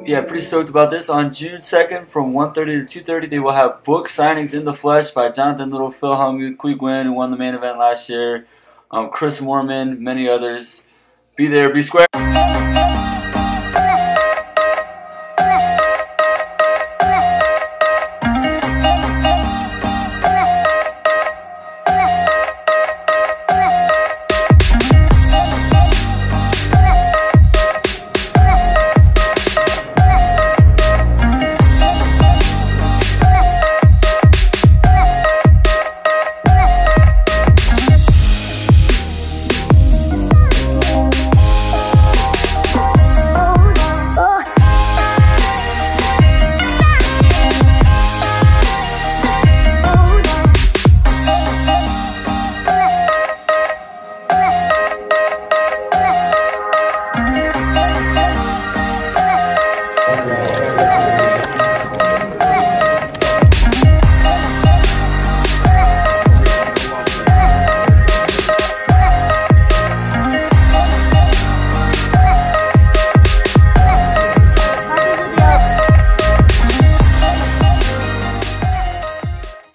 Yeah, pretty stoked about this. On June 2nd from 1:30 to 2:30, they will have book signings in the flesh by Jonathan Little, Phil Hellmuth, Qui Gwynn, who won the main event last year, Chris Moorman, many others. Be there, be square.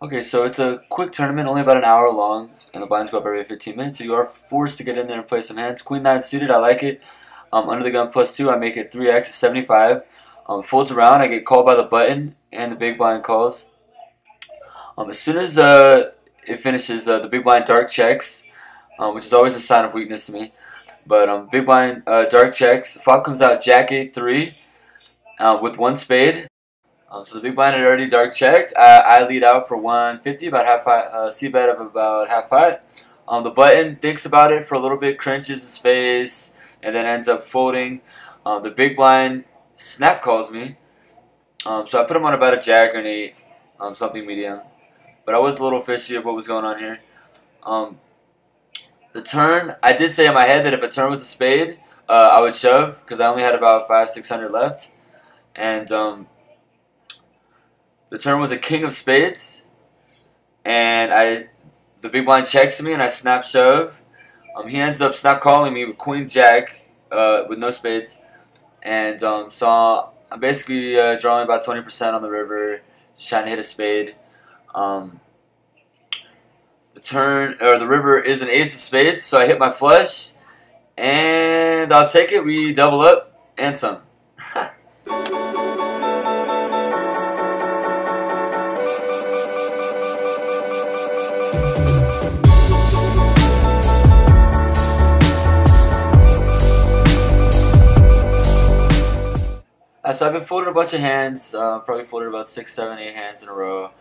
Okay, so it's a quick tournament, only about an hour long, and the blinds go up every 15 minutes, so you are forced to get in there and play some hands. Queen 9 suited, I like it. Under the gun +2, I make it 3x 75. Folds around, I get called by the button, and the big blind calls. As soon as it finishes, the big blind dark checks, which is always a sign of weakness to me. But big blind dark checks, flop comes out Jack 8-3 with 1 spade. So the big blind had already dark checked. I lead out for 150, about half pot, c-bet of about half pot. The button thinks about it for a little bit, crunches his face, and then ends up folding. The big blind snap calls me. So I put him on about a jack or an 8, something medium. But I was a little fishy of what was going on here. The turn, I did say in my head that if a turn was a spade, I would shove, because I only had about 500-600 left. And the turn was a king of spades, and the big blind checks to me, and I snap shove. He ends up snap calling me with queen jack with no spades, and so I'm basically drawing about 20% on the river, just trying to hit a spade. The river is an ace of spades, so I hit my flush, and I'll take it. We double up and some. So I've been folded a bunch of hands, probably folded about 6, 7, 8 hands in a row.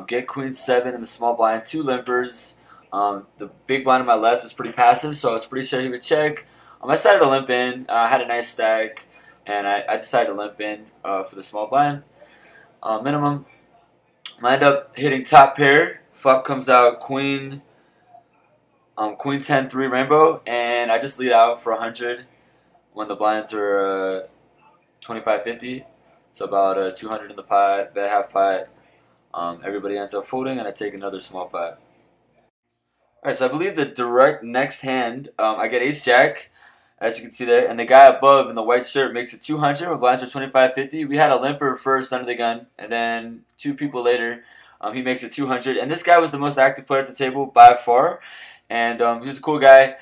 Get queen 7 in the small blind, 2 limpers. The big blind on my left was pretty passive, so I was pretty sure he would check. I decided to limp in. I had a nice stack, and I decided to limp in for the small blind minimum. I end up hitting top pair. Flop comes out queen 10 3 rainbow, and I just lead out for 100 when the blinds are 25-50, so about 200 in the pot, bet half pot. Everybody ends up folding, and I take another small pot. Alright, so I believe the direct next hand, I get ace jack, as you can see there, and the guy above in the white shirt makes it 200 when blinds are 25-50. We had a limper first under the gun, and then 2 people later, he makes it 200. And this guy was the most active player at the table by far, and he was a cool guy,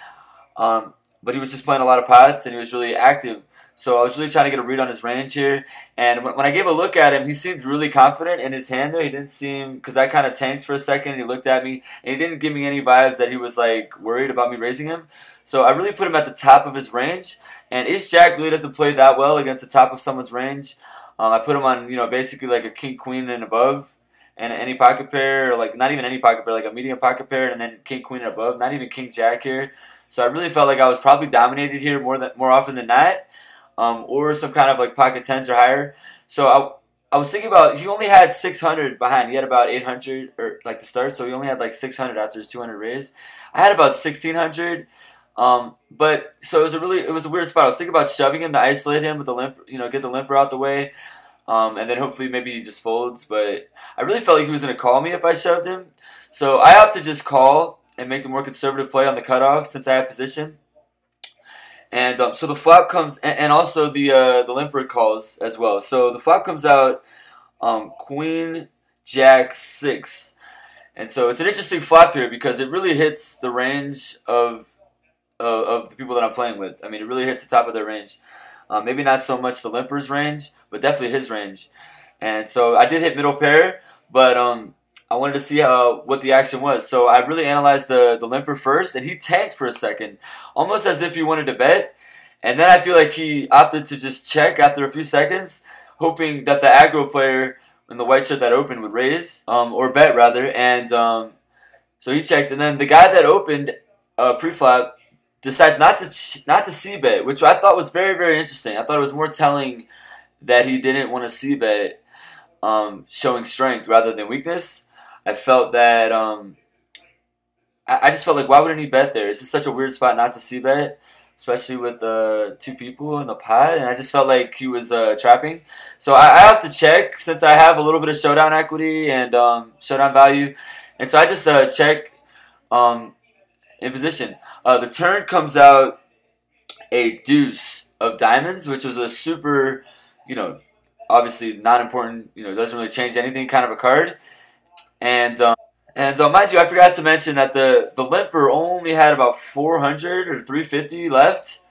but he was just playing a lot of pots, and he was really active. So I was really trying to get a read on his range here. And when I gave a look at him, he seemed really confident in his hand there. He didn't seem, because I kind of tanked for a second, and he looked at me, and he didn't give me any vibes that he was like worried about me raising him. So I really put him at the top of his range. And ace-jack really doesn't play that well against the top of someone's range. I put him on, basically like a king-queen and above, and any pocket pair, or like not even any pocket pair, like a medium pocket pair, and then king-queen and above, not even king-jack here. So I really felt like I was probably dominated here more often than not. Or some kind of like pocket 10s or higher. So I was thinking about, he only had 600 behind. He had about 800 or like to start, so he only had like 600 after his 200 raise. I had about 1600. But so it was a weird spot. I was thinking about shoving him to isolate him with the limp, get the limper out the way, and then hopefully maybe he just folds. But I really felt like he was gonna call me if I shoved him. So I opted to just call and make the more conservative play on the cutoff since I had position. And so the flop comes, and also the limper calls as well. So the flop comes out queen jack 6, and so it's an interesting flop here because it really hits the range of the people that I'm playing with. I mean, it really hits the top of their range. Maybe not so much the limper's range, but definitely his range. And so I did hit middle pair, but I wanted to see what the action was. So I really analyzed the limper first, and he tanked for a second, almost as if he wanted to bet. And then I feel like he opted to just check after a few seconds, hoping that the aggro player in the white shirt that opened would raise, or bet rather. And so he checks, and then the guy that opened pre-flop decides not to c-bet, which I thought was very, very interesting. I thought it was more telling that he didn't want to c-bet, showing strength rather than weakness. I felt that I just felt like, why wouldn't he bet there? It's just such a weird spot not to c-bet, especially with 2 people in the pot, and I just felt like he was trapping. So I have to check since I have a little bit of showdown equity and showdown value, and so I just check in position. The turn comes out a deuce of diamonds, which was a super, obviously not important, doesn't really change anything kind of a card. And mind you, I forgot to mention that the limper only had about 400 or 350 left.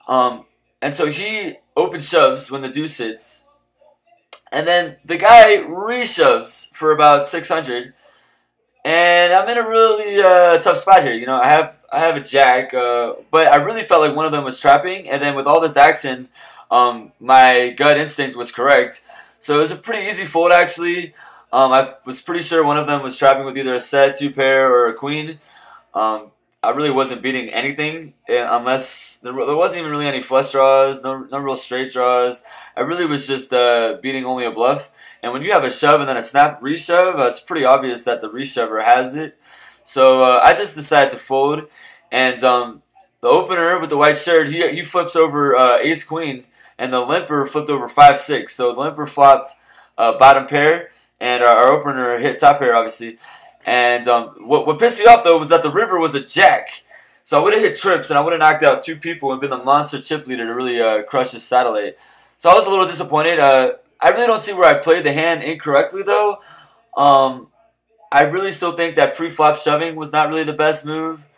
And so he open shoves when the deuce hits. And then the guy reshoves for about 600. And I'm in a really tough spot here. I have a jack, but I really felt like one of them was trapping. And then with all this action, my gut instinct was correct. So it was a pretty easy fold actually. I was pretty sure one of them was trapping with either a set, 2 pair, or a queen. I really wasn't beating anything unless there wasn't even really any flush draws, no real straight draws. I really was just beating only a bluff. And when you have a shove and then a snap reshove, it's pretty obvious that the reshover has it. So I just decided to fold. And the opener with the white shirt, he flips over ace queen, and the limper flipped over 5-6. So the limper flopped bottom pair. And our opener hit top pair, obviously. And what pissed me off, though, was that the river was a jack. So I would have hit trips, and I would have knocked out 2 people and been the monster chip leader to really crush his satellite. So I was a little disappointed. I really don't see where I played the hand incorrectly, though. I really still think that pre-flop shoving was not really the best move.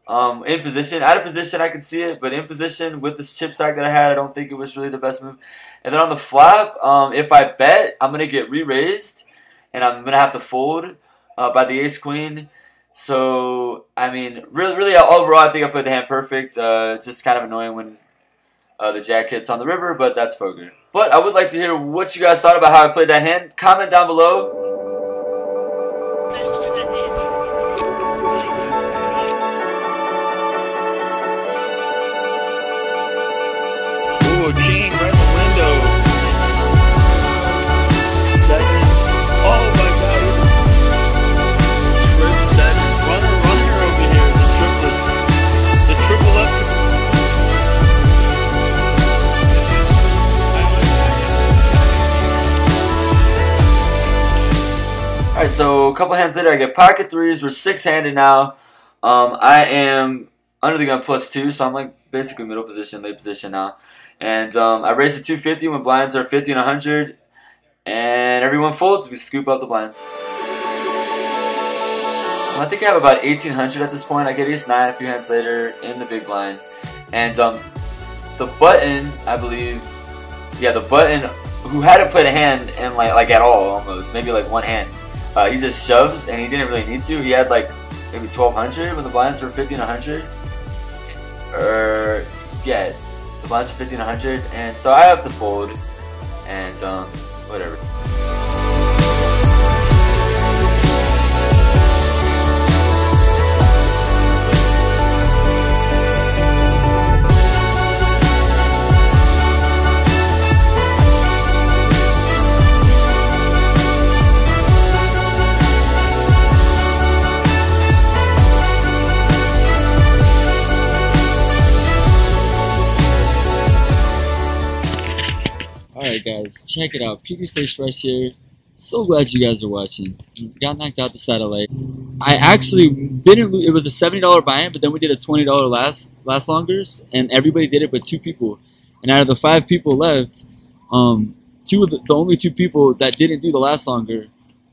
In position, out of position, I could see it, but in position with this chip stack that I had, I don't think it was really the best move. And then on the flop, if I bet, I'm going to get re-raised, and I'm going to have to fold by the ace-queen. So, I mean, really overall, I think I played the hand perfect. Just kind of annoying when the jack hits on the river, but that's poker. But I would like to hear what you guys thought about how I played that hand. Comment down below. Ooh, king right in the window. Second. Oh my god. Trip seven. Runner over here. The triplets. The triple up. Alright, so a couple hands later, I get pocket threes. We're six-handed now. I am under the gun +2, so I'm like basically middle position, late position now. And I raise to 250 when blinds are 50 and 100. And everyone folds, we scoop up the blinds. I think I have about 1800 at this point. I get ace-9 a few hands later in the big blind. And the button, I believe, yeah, the button who hadn't played a hand in like at all almost, maybe like one hand. He just shoves and he didn't really need to. He had like maybe 1200 when the blinds were 50 and 100. Or yeah, the blinds are 50 and 100, and so I have to fold and whatever. Alright guys, check it out. peteystaysfresh here. So glad you guys are watching. Got knocked out the satellite. I actually didn't lose. It was a $70 buy-in, but then we did a $20 last longers, and everybody did it but 2 people. And out of the 5 people left, the only 2 people that didn't do the last longer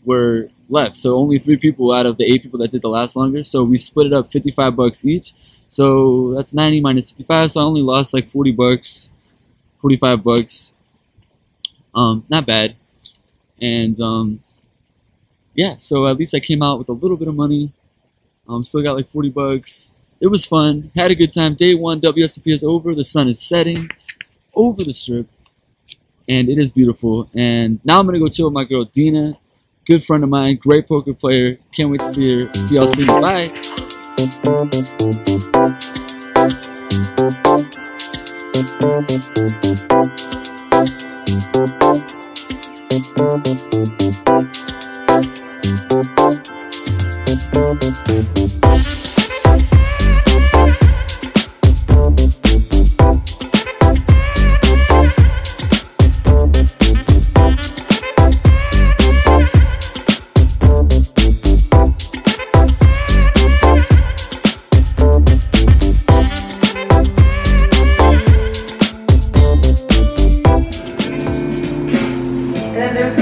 were left. So only 3 people out of the 8 people that did the last longer. So we split it up 55 bucks each. So that's 90 minus 55. So I only lost like 40 bucks, 45 bucks. Not bad. And yeah, so at least I came out with a little bit of money. Still got like 40 bucks. It was fun. Had a good time. Day 1, WSOP is over. The sun is setting over the strip. And it is beautiful. And now I'm going to go chill with my girl DEENA. Good friend of mine. Great poker player. Can't wait to see her. See y'all soon. Bye.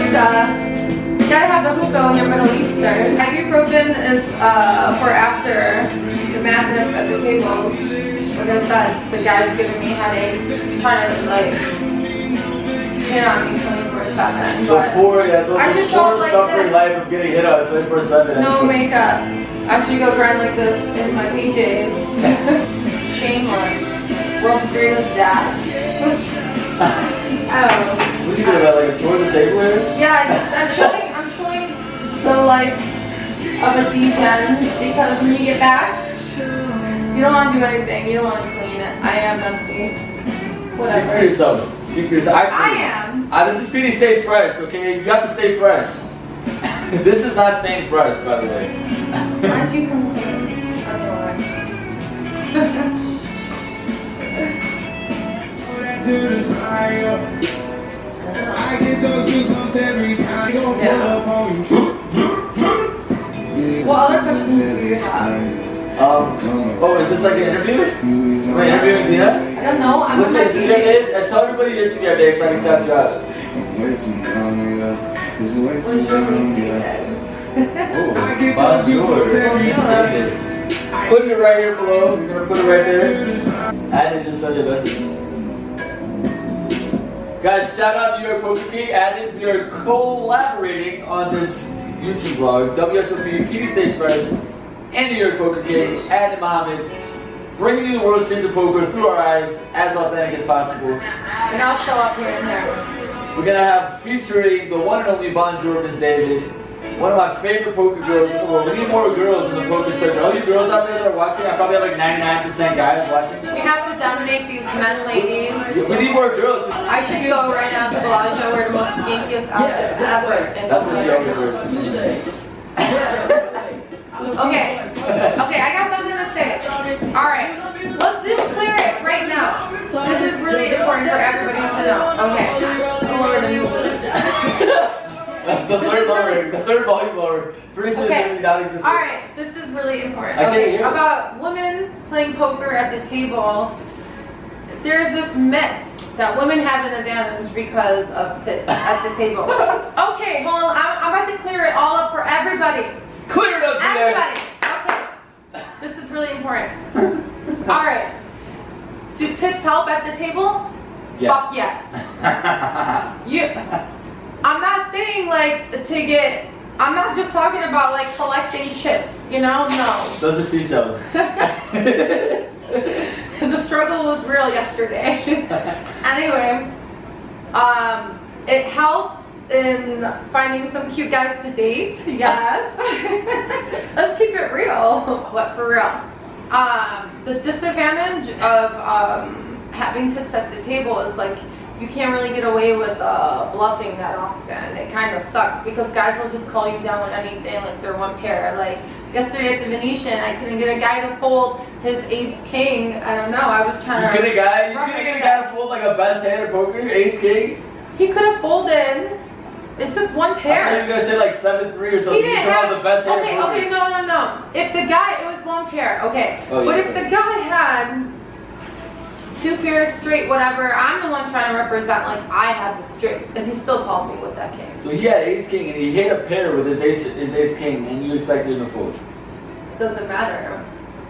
You gotta have the hookah when you're Middle Eastern. Ibuprofen is for after the madness at the tables. Like I said, the guy's giving me headache, trying to like hit on me 24/7. But I should show up like suffering this. life of getting hit on 24/7. No makeup. I should go grind like this in my PJs. Shameless. World's greatest dad. Oh. What are you doing about like a tour of the table here? Yeah, I'm showing the life of a D-gen, because when you get back, you don't want to do anything. You don't want to clean it. I am messy. Whatever. Speak for yourself. Speak for yourself. I am. This is peteystaysfresh, okay? You have to stay fresh. This is not staying fresh, by the way. Why don't you come clean? Otherwise. I get those goosebumps every time you pull up on you. What other questions do you have? Oh, is this like an interview? Am I interviewing DEENA? I don't know. I'm What's your Instagram name? Tell everybody your Instagram name so I can shout you out. What's your name? Oh, mine's yours. Put it right here below. We're gonna put it right there. Add it just send a message. Guys, shout out to your Poker King. Added, we are collaborating on this YouTube vlog. WSOP, peteystaysfresh. and New York Poker King, Adnan Mohammed, bringing you the world stage of poker through our eyes, as authentic as possible. And I'll show up here and there. We're gonna have featuring the one and only Bonjour Miss David, one of my favorite poker girls in the world. We need more girls in the poker circuit. All you girls out there that are watching, I probably have like 99% guys watching. We have to dominate these men, ladies. We need more girls. I should go right now to Bellagio, wear the most skinkiest outfit ever. That's what she always wears. Okay, I got something to say. Alright, let's just clear it right now. This is really important for everybody to know. Okay, lower the music. The third volume lower. Pretty soon it's gonna be non-existent. Alright, this is really important. I can't hear it. About women playing poker at the table, there's this myth that women have an advantage because of at the table. Okay, hold on, I'm about to clear it all up for everybody. Clear it up today. Everybody. Okay. This is really important. Alright. Do tits help at the table? Yes. Fuck yes. I'm not saying like to get, I'm not just talking about like collecting chips, you know? No. Those are seashells. The struggle was real yesterday. Anyway, it helps in finding some cute guys to date. Yes. Let's keep it real. What, for real? The disadvantage of having tits at the table is like you can't really get away with bluffing that often. It kind of sucks because guys will just call you down with anything, like they're one pair. Like yesterday at the Venetian, I couldn't get a guy to fold his ace king. I don't know. I was trying to. You couldn't get a guy to fold like a best hand of poker, ace king. He could have folded. It's just one pair. I thought you were gonna say like 7-3 or something. He didn't have the best hand. Okay, no. If the guy, it was one pair. Okay, oh, but yeah, if the guy had 2 pairs straight, whatever, I'm the one trying to represent like I have the straight, and he still called me with that king. So he had ace king and he hit a pair with his ace king, and you expected him to fold. It doesn't matter.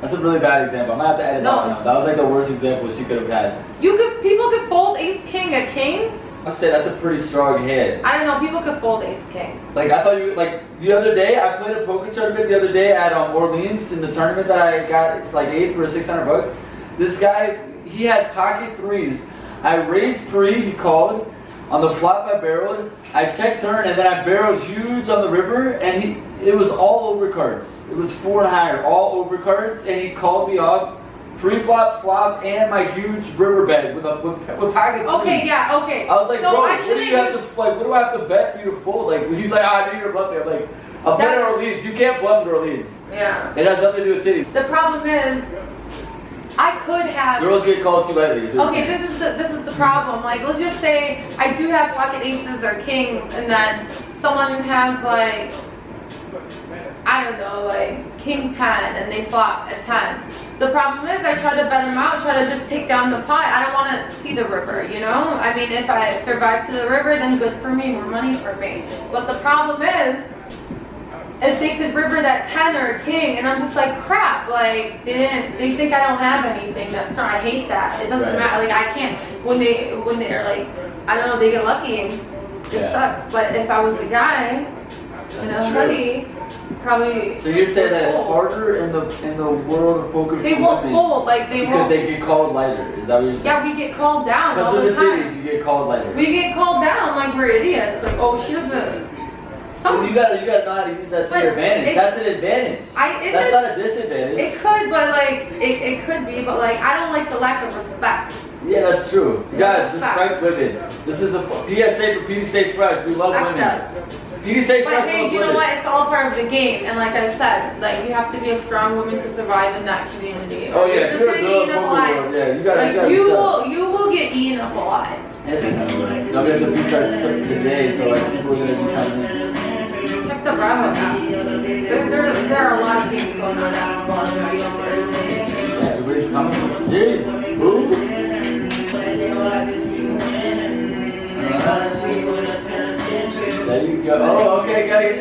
That's a really bad example. I'm gonna have to edit that one out. That was like the worst example she could have had. People could fold ace king a king. I said that's a pretty strong hand. I don't know. People could fold ace king. Like I thought you like the other day. I played a poker tournament the other day at Orleans in the tournament that I got. It's like 8 for $600. This guy, he had pocket threes. I raised pre. He called. On the flop I barreled. I checked turn and then I barreled huge on the river and it was all over cards. It was 4 and higher, all over cards, and he called me off. Pre-flop, flop, and my huge river bet with pocket threes. Okay, yeah, okay. I was like, so bro, what do you have to what do I have to bet for you to fold? Like, he's like, I knew you're bluffing. I'm like, I'll bet at Orleans. You can't bluff at Orleans. Yeah. It has nothing to do with titties. The problem is, I could have. Girls get called too lightly. Okay, this is the problem. Like, let's just say I do have pocket aces or kings, and then someone has like, I don't know, like king 10, and they flop a 10. The problem is I try to bet them out, try to just take down the pot. I don't want to see the river, you know? I mean, if I survive to the river, then good for me, more money for me. But the problem is they could river that 10 or a king, and I'm just like, crap, like, they think I don't have anything. That's not, I hate that. It doesn't matter, like, I can't, when they're like, I don't know, they get lucky, and it sucks. But if I was a guy, in a hoodie, probably. So you're saying that it's harder in the world of poker? They won't fold, like they because won't. they get called lighter. Is that what you're saying? Yeah, we get called down all the time. Because of the time. titties, you get called lighter. We get called down like we're idiots. Like, oh, she doesn't. Well, you gotta know how to use that to your advantage. That's an advantage. That's not a disadvantage. It could, but like it could be, but like I don't like the lack of respect. Yeah, that's true. You guys, respect women. This is a PSA for peteystaysfresh. We love women. Peteystaysfresh. But hey, you know what? It's all part of the game, and like I said, like you have to be a strong woman to survive in that community. Oh yeah, you're a girl in poker world. Yeah, you gotta. You will get eaten up alive. No, there's a B starts today, so like people are gonna be coming in. Check the Bravo app. There are a lot of games going on at Bellagio. Yeah, everybody's coming in series. Boo. There you go. Oh, okay, got it.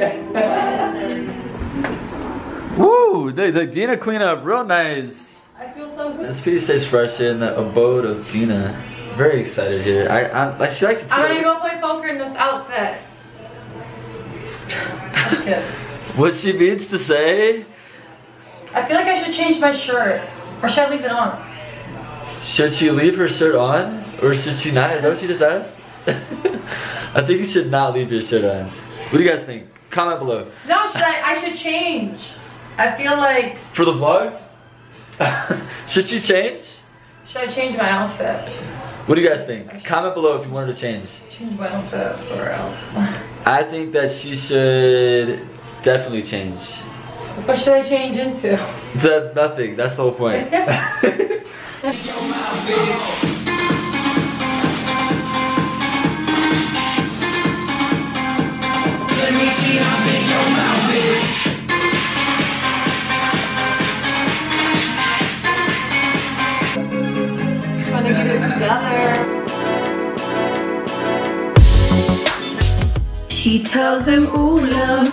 Woo! The DEENA cleanup, real nice. I feel so good. This peteystaysfresh in the abode of DEENA. Very excited here. She likes to. I'm gonna go play poker in this outfit. What she means to say I feel like I should change my shirt. Or should I leave it on? Should she leave her shirt on? Or should she not? Is that what she just asked? I think you should not leave your shirt on. What do you guys think? Comment below. No, I should change. I feel like... For the vlog? Should she change? Should I change my outfit? What do you guys think? Comment below if you wanted to change. Change my outfit for real. I think that she should definitely change. What should I change into? Nothing. That's the whole point. Trying to get it together. She tells him, ooh, love.